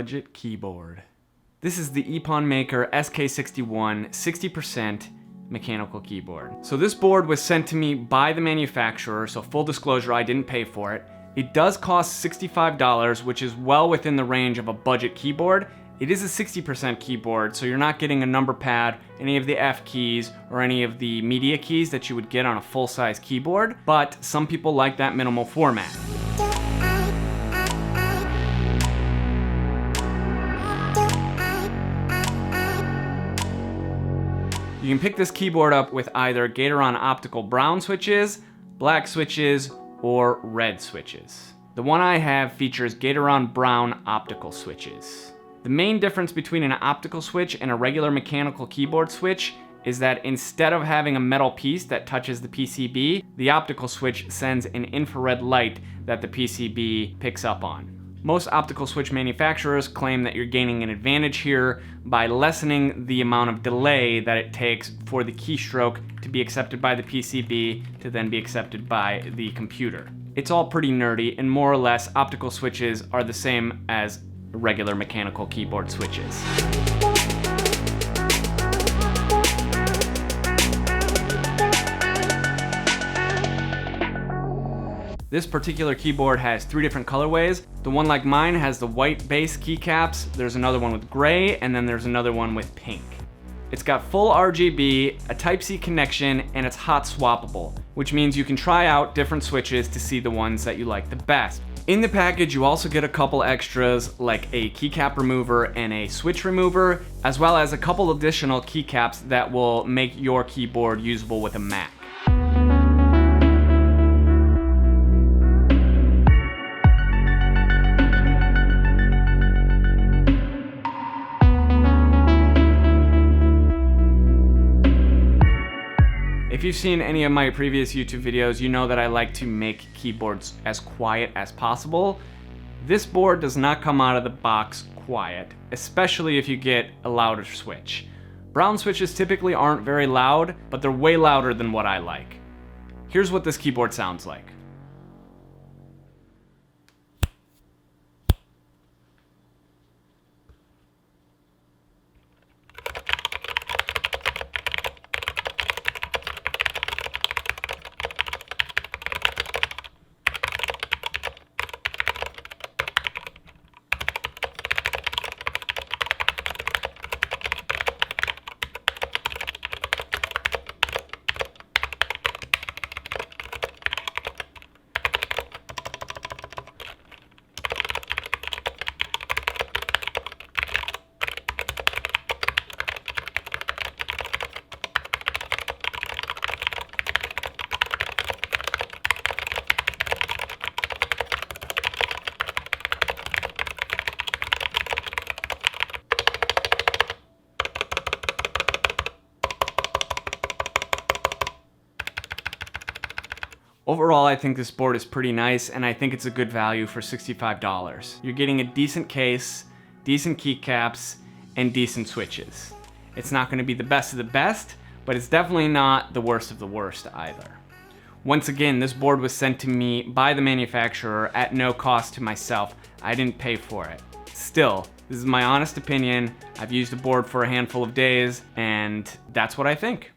budget keyboard. This is the Epomaker SK61 60% mechanical keyboard. So this board was sent to me by the manufacturer, so full disclosure, I didn't pay for it. It does cost $65, which is well within the range of a budget keyboard. It is a 60% keyboard, so you're not getting a number pad, any of the F keys, or any of the media keys that you would get on a full-size keyboard, but some people like that minimal format. You can pick this keyboard up with either Gateron optical brown switches, black switches, or red switches. The one I have features Gateron brown optical switches. The main difference between an optical switch and a regular mechanical keyboard switch is that instead of having a metal piece that touches the PCB, the optical switch sends an infrared light that the PCB picks up on. Most optical switch manufacturers claim that you're gaining an advantage here by lessening the amount of delay that it takes for the keystroke to be accepted by the PCB to then be accepted by the computer. It's all pretty nerdy, and more or less optical switches are the same as regular mechanical keyboard switches. This particular keyboard has 3 different colorways. The one like mine has the white base keycaps, there's another one with gray, and then there's another one with pink. It's got full RGB, a Type-C connection, and it's hot swappable, which means you can try out different switches to see the ones that you like the best. In the package, you also get a couple extras like a keycap remover and a switch remover, as well as a couple additional keycaps that will make your keyboard usable with a Mac. If you've seen any of my previous YouTube videos, you know that I like to make keyboards as quiet as possible. This board does not come out of the box quiet, especially if you get a louder switch. Brown switches typically aren't very loud, but they're way louder than what I like. Here's what this keyboard sounds like. Overall, I think this board is pretty nice, and I think it's a good value for $65. You're getting a decent case, decent keycaps, and decent switches. It's not going to be the best of the best, but it's definitely not the worst of the worst either. Once again, this board was sent to me by the manufacturer at no cost to myself. I didn't pay for it. Still, this is my honest opinion. I've used the board for a handful of days, and that's what I think.